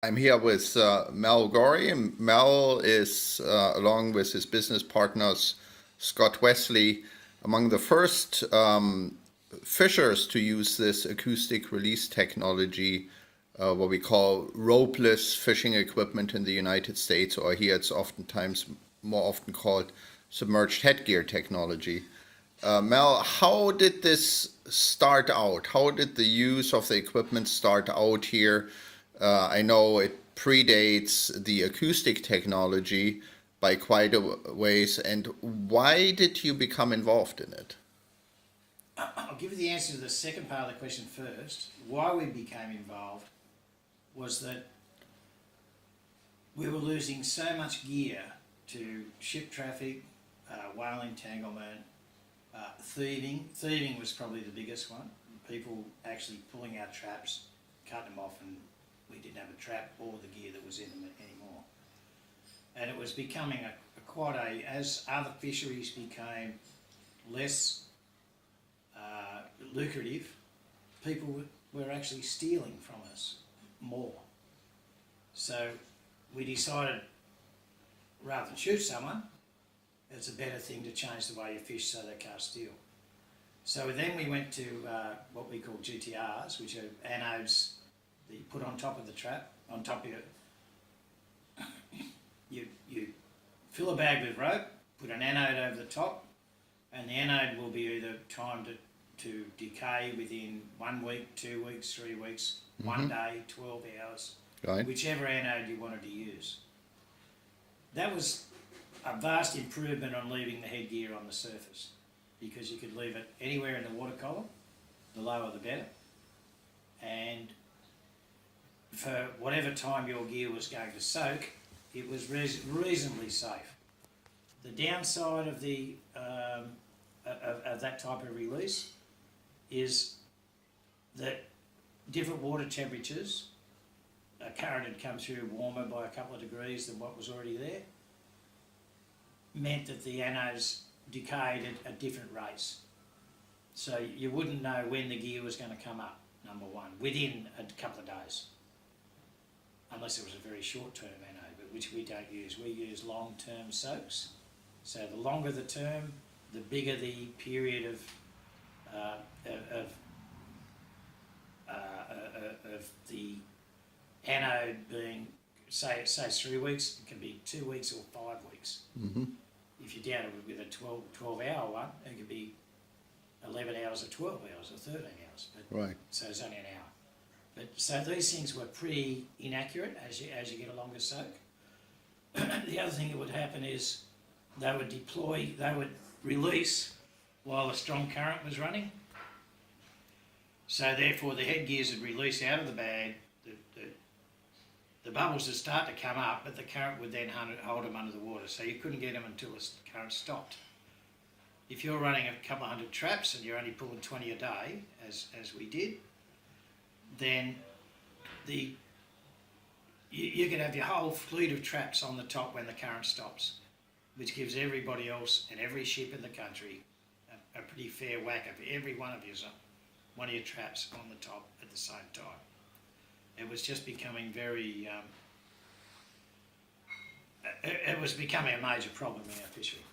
I'm here with Mal Gorry. And Mal is, along with his business partners, Scott Wesley, among the first fishers to use this acoustic release technology, what we call ropeless fishing equipment in the United States, or here it's oftentimes more often called submerged headgear technology. Mel, how did this start out? How did the use of the equipment start out here? I know it predates the acoustic technology by quite a ways. And why did you become involved in it? I'll give you the answer to the second part of the question first. Why we became involved was that we were losing so much gear to ship traffic, whale entanglement, thieving. Thieving was probably the biggest one. People actually pulling our traps, cutting them off, and we didn't have a trap or the gear that was in them anymore. And it was becoming as other fisheries became less lucrative, people were actually stealing from us more. So we decided, rather than shoot someone, it's a better thing to change the way you fish so they can't steal. So then we went to what we call GTRs, which are anodes that you put on top of the trap, on top of you fill a bag with rope, put an anode over the top, and the anode will be either timed to decay within 1 week, 2 weeks, 3 weeks, 1 day, 12 hours, Right. whichever anode you wanted to use. That was a vast improvement on leaving the headgear on the surface, because you could leave it anywhere in the water column, the lower the better, and for whatever time your gear was going to soak, it was reasonably safe. The downside of of that type of release is that different water temperatures, a current had come through warmer by a couple of degrees than what was already there, meant that the anodes decayed at different rates. So you wouldn't know when the gear was going to come up, number one, within a couple of days. Unless it was a very short-term anode, but which we don't use. We use long-term soaks. So the longer the term, the bigger the period of the anode being, say 3 weeks, it can be 2 weeks or 5 weeks. Mm-hmm. If you're down with a 12-hour one, it could be 11 hours or 12 hours or 13 hours. But, Right. so it's only an hour. But, so these things were pretty inaccurate as you get a longer soak. The other thing that would happen is they would release while a strong current was running. So therefore the headgears would release out of the bag, the bubbles would start to come up, but the current would then hold them under the water, so you couldn't get them until the current stopped. If you're running a couple of hundred traps and you're only pulling 20 a day, as we did, then you could have your whole fleet of traps on the top when the current stops, which gives everybody else and every ship in the country a pretty fair whack of every one of your traps on the top at the same time. It was just becoming very, it was becoming a major problem in our fishery.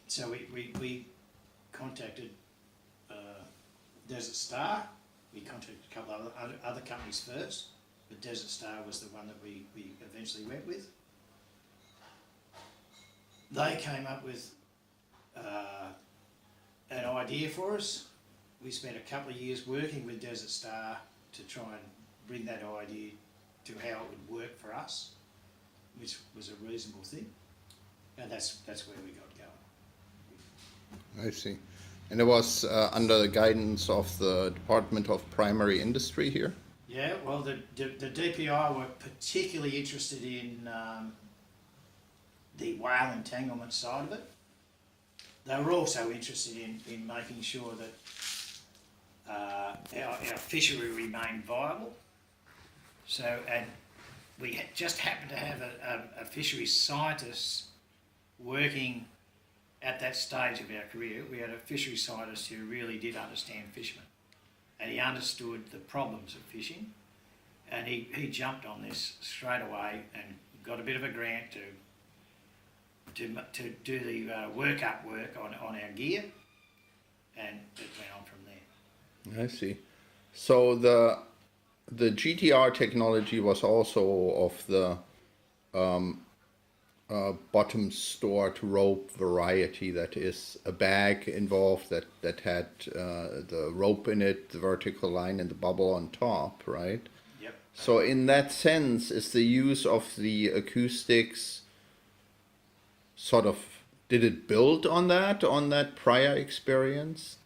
So we contacted Desert Star. We contacted a couple of other companies first, but Desert Star was the one that we eventually went with. They came up with an idea for us. We spent a couple of years working with Desert Star to try and bring that idea to how it would work for us, which was a reasonable thing, and that's where we got going. I see. And it was under the guidance of the Department of Primary Industry here? Yeah, well, the DPI were particularly interested in the whale entanglement side of it. They were also interested in making sure that our fishery remained viable. So, and we just happened to have a fisheries scientist working at that stage of our career. We had a fisheries scientist who really did understand fishermen, and he understood the problems of fishing, and he jumped on this straight away and got a bit of a grant to do the work on our gear, and it went on from there. I see. So the GTR technology was also of the bottom stored rope variety, that is a bag involved that had the rope in it, the vertical line and the bubble on top, right? Yep. So in that sense, is the use of the acoustics sort of, did it build on that prior experience?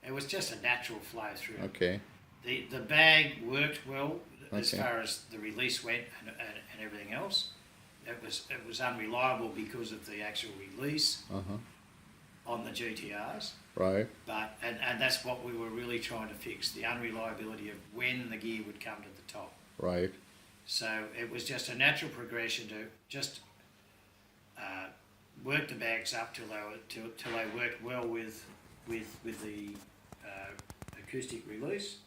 It was just a natural flow through. Okay. The bag worked well as Okay. far as the release went and everything else. It was unreliable because of the actual release on the GTRs. Right. But and that's what we were really trying to fix, the unreliability of when the gear would come to the top. Right. So it was just a natural progression to just work the bags up till they worked well with the acoustic release,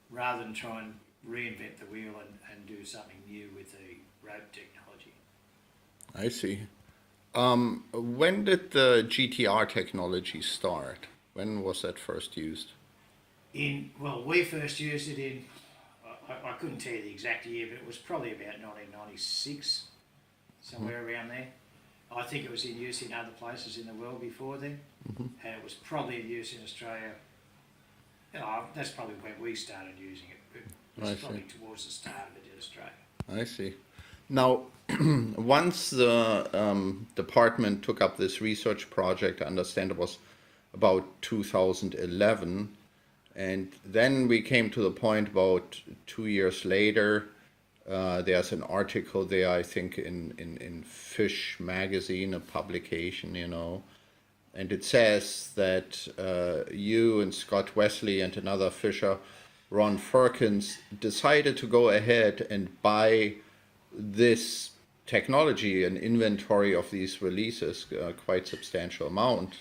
rather than try and reinvent the wheel and do something new with the rope technology. I see. When did the GTR technology start? When was that first used? We first used it in, I couldn't tell you the exact year, but it was probably about 1996, somewhere around there. I think it was in use in other places in the world before then, and it was probably in use in Australia. That's probably when we started using it. It was probably towards the start of it in Australia. I see. Now, once the department took up this research project, I understand it was about 2011, and then we came to the point about 2 years later. There's an article there, I think, in Fish magazine, a publication, and it says that you and Scott Wesley and another fisher, Ron Firkins, decided to go ahead and buy this technology, an inventory of these releases, quite substantial amount,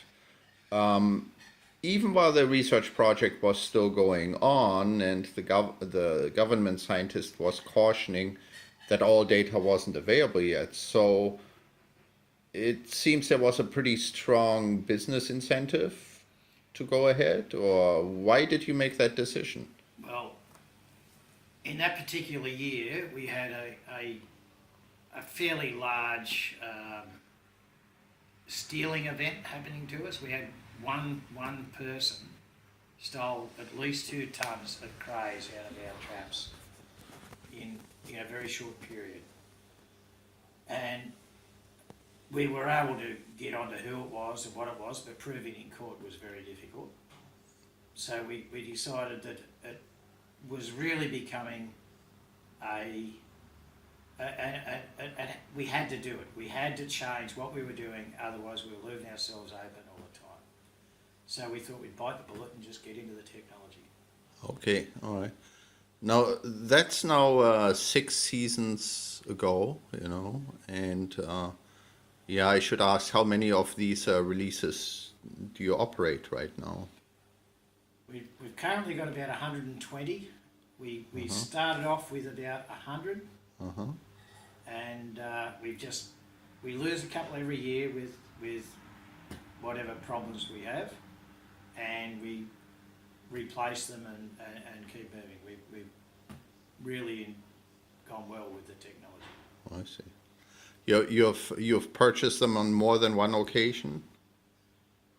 even while the research project was still going on, and the government scientist was cautioning that all data wasn't available yet. So it seems there was a pretty strong business incentive to go ahead, or why did you make that decision? Well, in that particular year, we had a fairly large stealing event happening to us. We had one person stole at least 2 tons of crays out of our traps in a very short period, and we were able to get onto who it was and what it was, but proving in court was very difficult. So we decided that it was really becoming we had to do it. We had to change what we were doing, otherwise we were leaving ourselves open all the time. So we thought we'd bite the bullet and just get into the technology. Okay, all right. Now, that's now 6 seasons ago, and I should ask, how many of these releases do you operate right now? We've currently got about 120. We started off with about 100, and we lose a couple every year with whatever problems we have, and we replace them and keep moving. We've really gone well with the technology. Oh, I see. You've purchased them on more than one occasion?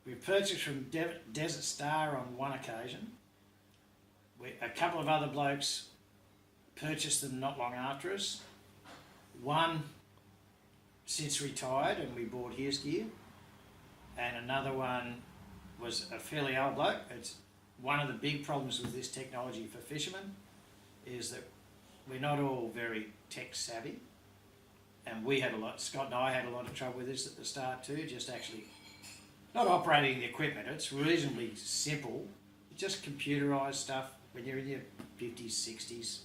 We've purchased from Desert Star on one occasion. A couple of other blokes purchased them not long after us. One since retired and we bought his gear, and another one was a fairly old bloke. It's one of the big problems with this technology for fishermen is that we're not all very tech savvy, and Scott and I had a lot of trouble with this at the start too, just actually not operating the equipment. It's reasonably simple, just computerised stuff. When you're in your 50s, 60s,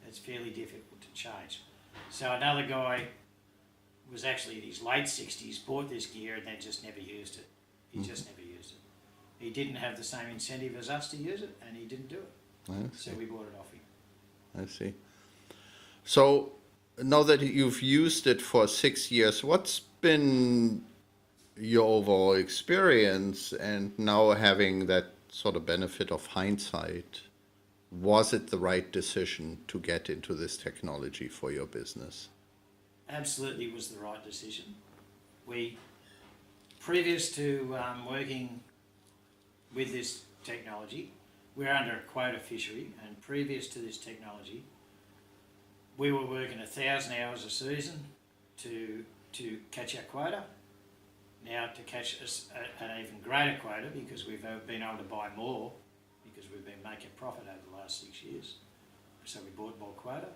it's fairly difficult to change. So another guy was actually in his late 60s, bought this gear and then just never used it. He just never used it. He didn't have the same incentive as us to use it, and he didn't do it. So we bought it off him. I see. So now that you've used it for 6 years, what's been your overall experience? And now having that sort of benefit of hindsight, was it the right decision to get into this technology for your business? Absolutely was the right decision. We, previous to working with this technology, we're under a quota fishery, and previous to this technology, we were working 1,000 hours a season to catch our quota. Now to catch an even greater quota, because we've been able to buy more, because we've been making profit over the last 6 years. So we bought more quota.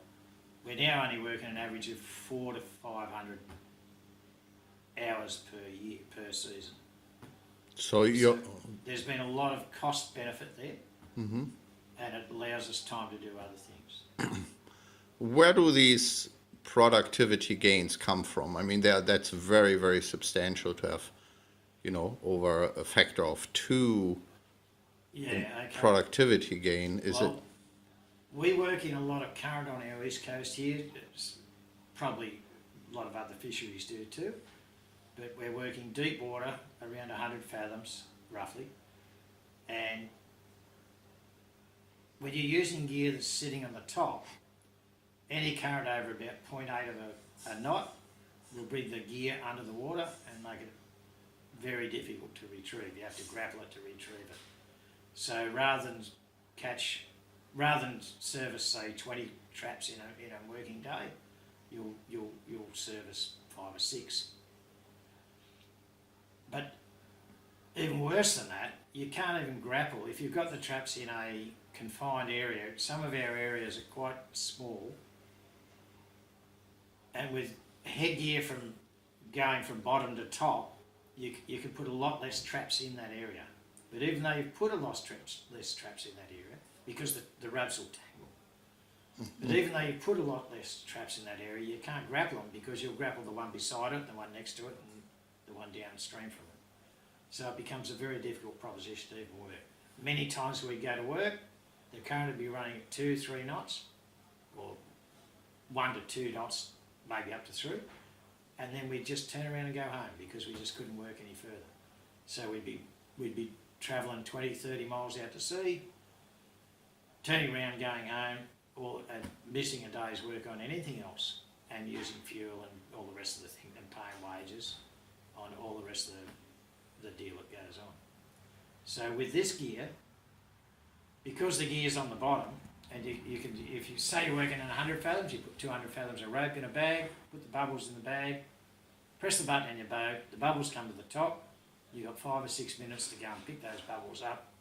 We're now only working an average of 400 to 500 hours per year, per season. So there's been a lot of cost benefit there, and it allows us time to do other things. where do these productivity gains come from? I mean, that's very, very substantial to have, over a factor of 2 productivity gain. Is it? We work in a lot of current on our east coast here. It's probably a lot of other fisheries do too. But we're working deep water, around 100 fathoms, roughly. And when you're using gear that's sitting on the top, any current over about 0.8 of a knot will bring the gear under the water and make it very difficult to retrieve. You have to grapple it to retrieve it. So rather than service, say, 20 traps in a working day, you'll service 5 or 6. But even worse than that, you can't even grapple. If you've got the traps in a confined area, some of our areas are quite small, and with headgear going from bottom to top, you can put a lot less traps in that area. But even though you've put less traps in that area, because the ropes will tangle, but even though you put a lot less traps in that area, you can't grapple them, because you'll grapple the one beside it, the one next to it, and the one downstream from it. So it becomes a very difficult proposition to even work. Many times we go to work, the current will be running at 2-3 knots, or 1 to 2 knots, maybe up to 3, and then we'd just turn around and go home, because we just couldn't work any further. So we'd be travelling 20-30 miles out to sea, turning around, going home, or missing a day's work on anything else, and using fuel and all the rest of the thing, and paying wages on all the rest of the deal that goes on. So with this gear, because the gear's on the bottom, and you can, if you say you're working in 100 fathoms, you put 200 fathoms of rope in a bag, put the bubbles in the bag, press the button in your boat, the bubbles come to the top, you've got 5 or 6 minutes to go and pick those bubbles up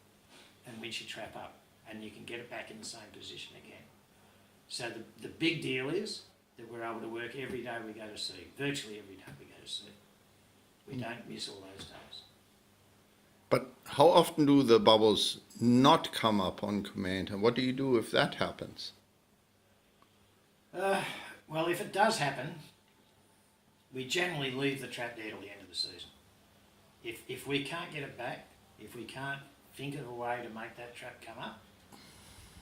and winch your trap up, and you can get it back in the same position again. So the big deal is that we're able to work every day we go to sea, virtually every day we go to sea. We don't miss all those days. But how often do the bubbles not come up on command, and what do you do if that happens? Well, if it does happen, we generally leave the trap there till the end of the season. If we can't get it back, if we can't think of a way to make that trap come up,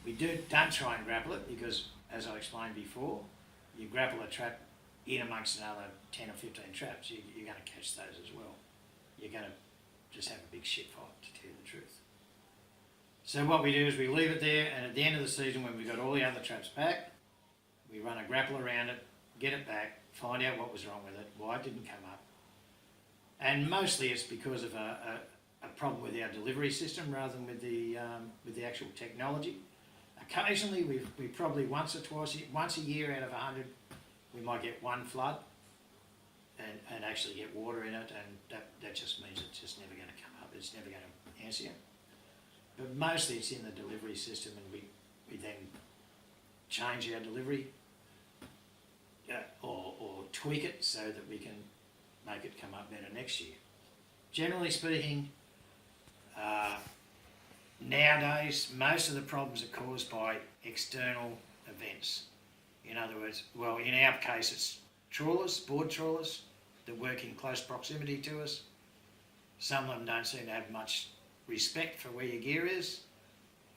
we don't try and grapple it, because, as I explained before, you grapple a trap in amongst another 10 or 15 traps, you're going to catch those as well. You're going to just have a big shit fight, to tell you the truth. So what we do is we leave it there, and at the end of the season, when we've got all the other traps back, we run a grapple around it, get it back, find out what was wrong with it, why it didn't come up. And mostly it's because of a problem with our delivery system rather than with the actual technology. Occasionally, we probably once a year out of 100, we might get one flood and actually get water in it, and that just means it's just never going to come up, it's never going to answer you. But mostly it's in the delivery system, and we then change our delivery or tweak it so that we can make it come up better next year. Generally speaking, nowadays, most of the problems are caused by external events. In other words, well, in our case, it's trawlers, board trawlers, that work in close proximity to us. Some of them don't seem to have much respect for where your gear is,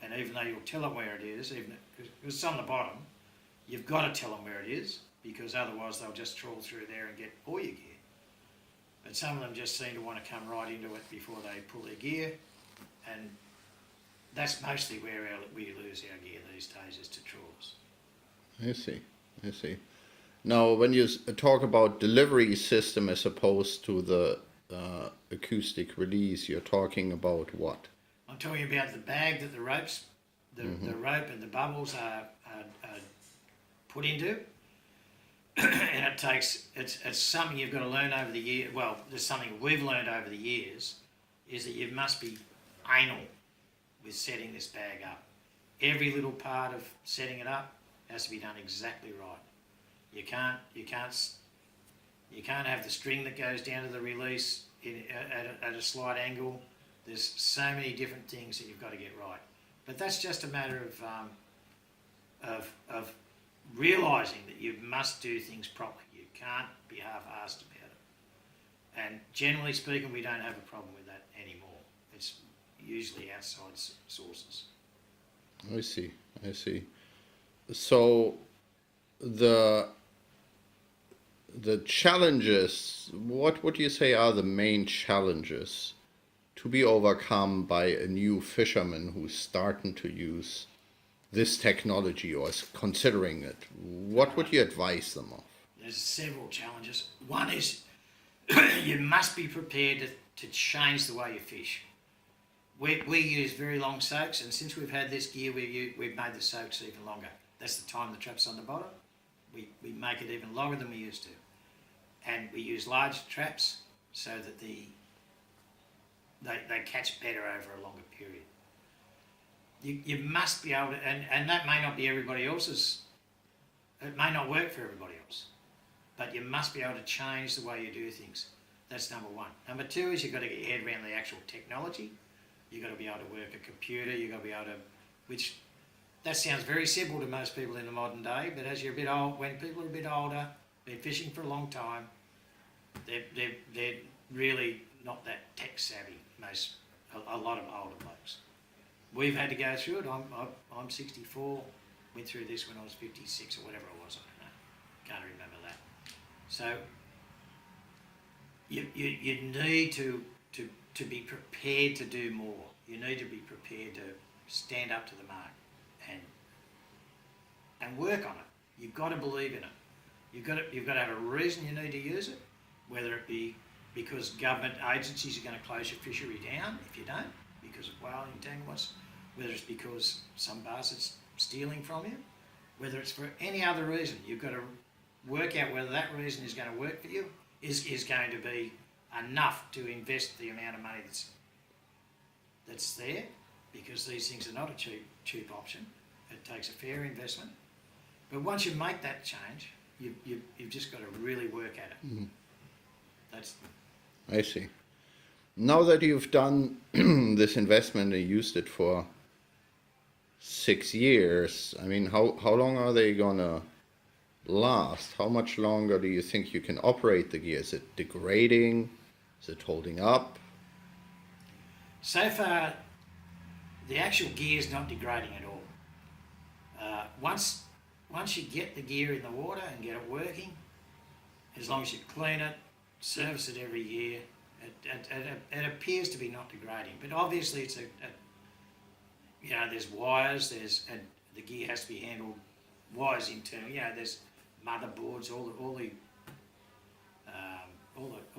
and even though you'll tell them where it is, even because it's on the bottom, you've got to tell them where it is, because otherwise they'll just trawl through there and get all your gear. But some of them just seem to want to come right into it before they pull their gear, and that's mostly where we lose our gear these days, is to trawlers. I see. Now, when you talk about delivery system as opposed to the acoustic release, you're talking about what? I'm talking about the bag that the ropes, the rope and the bubbles are put into. And it's something you've got to learn over the year. Well, there's something we've learned over the years, is that you must be anal with setting this bag up. Every little part of setting it up has to be done exactly right. You can't have the string that goes down to the release at a slight angle. There's so many different things that you've got to get right. But that's just a matter of realising that you must do things properly. You can't be half-assed about it. And generally speaking, we don't have a problem with that anymore. It's usually outside sources. I see. So the challenges, what would you say are the main challenges to be overcome by a new fisherman who's starting to use this technology or is considering it? What would you advise them of? There's several challenges. One is you must be prepared to change the way you fish. We use very long soaks, and since we've had this gear, we've made the soaks even longer. That's the time the trap's on the bottom. We make it even longer than we used to. And we use large traps so that they catch better over a longer period. You must be able to, and that may not be everybody else's, it may not work for everybody else, but you must be able to change the way you do things. That's number one. Number two is you've got to get your head around the actual technology. You've got to be able to work a computer, you've got to be able to, that sounds very simple to most people in the modern day, but as you're a bit old, when people are a bit older, been fishing for a long time, they're really not that tech savvy, a lot of older blokes. We've had to go through it. I'm 64, went through this when I was 56 or whatever it was, I don't know, can't remember that. So you need to be prepared to do more. You need to be prepared to stand up to the mark and work on it. You've got to believe in it. You've got to have a reason you need to use it, whether it be because government agencies are going to close your fishery down if you don't, because of whale entanglements, whether it's because some bastard's stealing from you, whether it's for any other reason. You've got to work out whether that reason is going to work for you, is going to be enough to invest the amount of money that's there, because these things are not a cheap option. It takes a fair investment. But once you make that change, you've just got to really work at it. Mm-hmm. I see. Now that you've done this investment and used it for 6 years, I mean, how long are they gonna last? How much longer do you think you can operate the gear? Is it degrading? Is it holding up? So far, the actual gear is not degrading at all. Once you get the gear in the water and get it working, as long as you clean it, service it every year, it appears to be not degrading. But obviously, it's there's wires, and the gear has to be handled. Wires internal, there's motherboards, all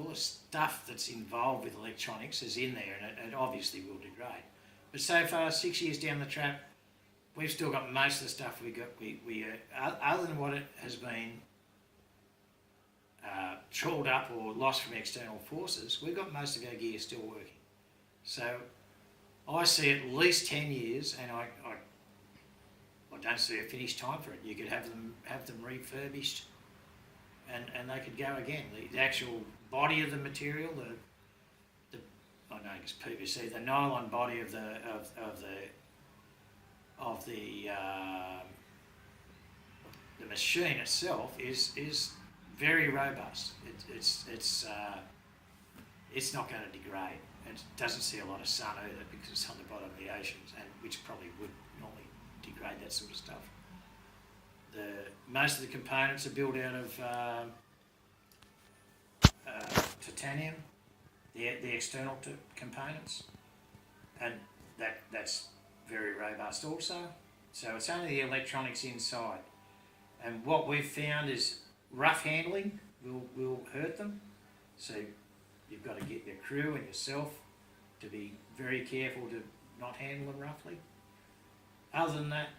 the stuff that's involved with electronics is in there, and it obviously will degrade. But so far, 6 years down the track, we've still got most of the stuff we other than what it has been trawled up or lost from external forces, we've got most of our gear still working. So I see at least 10 years, and I don't see a finished time for it. You could have them refurbished, and they could go again. The actual body of the material, I know it's PVC, the nylon body of the machine itself is very robust. It's not going to degrade. It doesn't see a lot of sun either because it's on the bottom of the oceans, and which probably would normally degrade that sort of stuff. most of the components are built out of titanium, the external components, and that's very robust also. So it's only the electronics inside. And what we've found is rough handling will hurt them. So you've got to get your crew and yourself to be very careful to not handle them roughly. Other than that,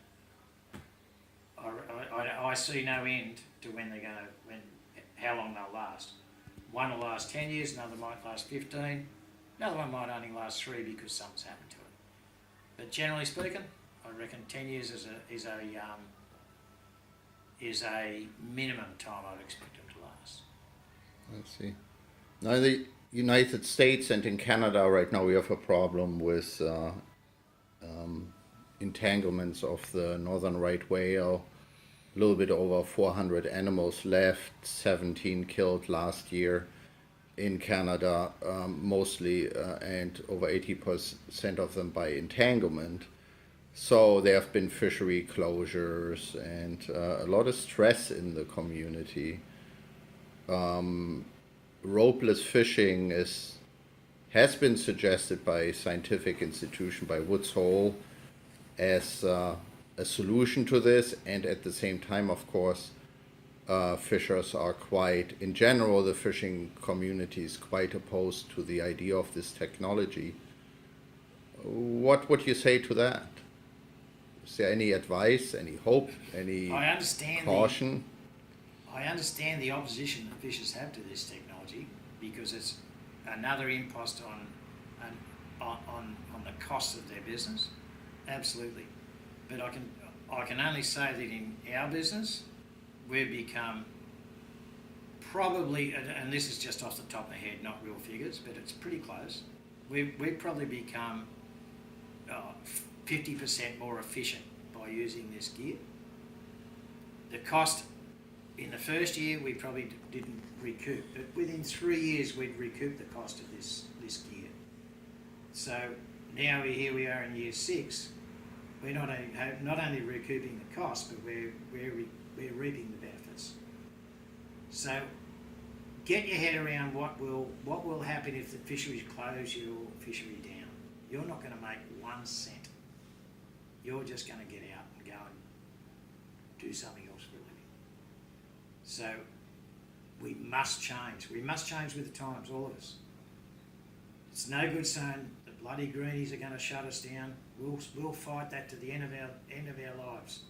I see no end to how long they'll last. One will last 10 years, another might last 15, another one might only last 3 because something's happened to it. But generally speaking, I reckon 10 years is a minimum time I'd expect them to last. I see. Now in the United States and in Canada right now we have a problem with entanglements of the northern right whale. A little bit over 400 animals left, 17 killed last year in Canada, mostly, and over 80% of them by entanglement. So there have been fishery closures and a lot of stress in the community. Ropeless fishing has been suggested by a scientific institution, by Woods Hole, as a solution to this, and at the same time, of course, fishers are quite, in general, the fishing community is quite opposed to the idea of this technology. What would you say to that? Is there any advice, any hope, any caution? I understand the opposition that fishers have to this technology because it's another impost on the cost of their business. Absolutely. But I can only say that in our business, we've become probably, and this is just off the top of the head, not real figures, but it's pretty close. We've probably become 50% more efficient by using this gear. The cost in the first year we probably didn't recoup, but within 3 years we'd recoup the cost of this gear. So now here we are in year 6. We're not only recouping the cost, but we're reaping the benefits. So get your head around what will happen if the fisheries close your fishery down. You're not going to make 1 cent. You're just going to get out and go and do something else for a living. So we must change. We must change with the times, all of us. It's no good saying the bloody greenies are going to shut us down. We'll fight that to the end of our lives.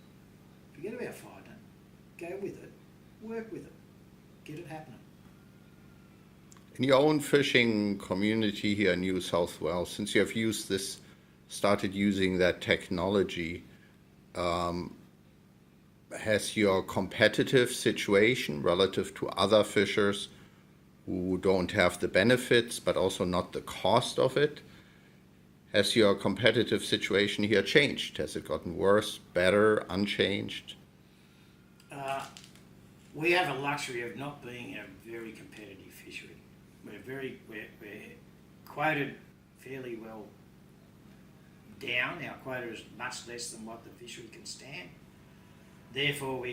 Forget about fighting it. Go with it. Work with it. Get it happening. In your own fishing community here in New South Wales, since you have started using that technology, has your competitive situation relative to other fishers who don't have the benefits but also not the cost of it, has your competitive situation here changed? Has it gotten worse, better, unchanged? We have a luxury of not being a very competitive fishery. We're quoted fairly well down. Our quota is much less than what the fishery can stand. Therefore,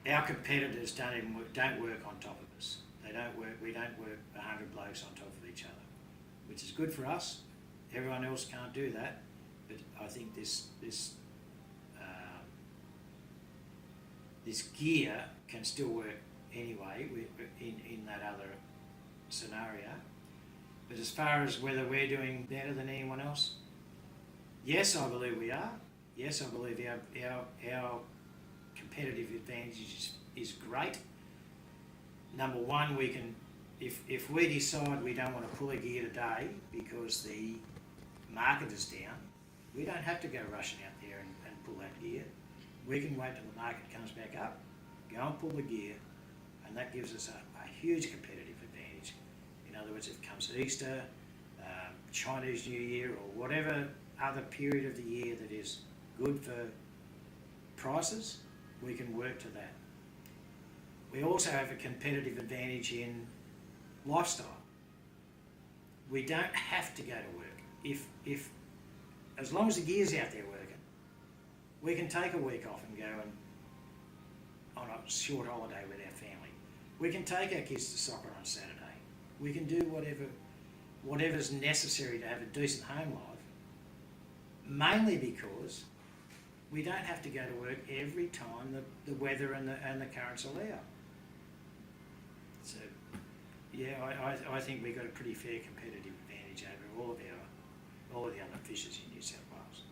our competitors don't work on top of us. We don't work 100 blokes on top of each other, which is good for us. Everyone else can't do that, but I think this gear can still work anyway in that other scenario. But as far as whether we're doing better than anyone else, yes, I believe we are. Yes, I believe our competitive advantage is great. Number one, we can, if we decide we don't want to pull a gear today because the market is down, we don't have to go rushing out there and pull that gear. We can wait till the market comes back up, go and pull the gear, and that gives us a huge competitive advantage. In other words, if it comes Easter, Chinese New Year, or whatever other period of the year that is good for prices, we can work to that. We also have a competitive advantage in lifestyle. We don't have to go to work. If as long as the gear's out there working, We can take a week off and go and on a short holiday with our family. We can take our kids to soccer on Saturday. We can do whatever's necessary to have a decent home life, mainly because we don't have to go to work every time the weather and the currents allow. So, yeah, I think we've got a pretty fair competitive advantage over all of the other fishers in New South Wales.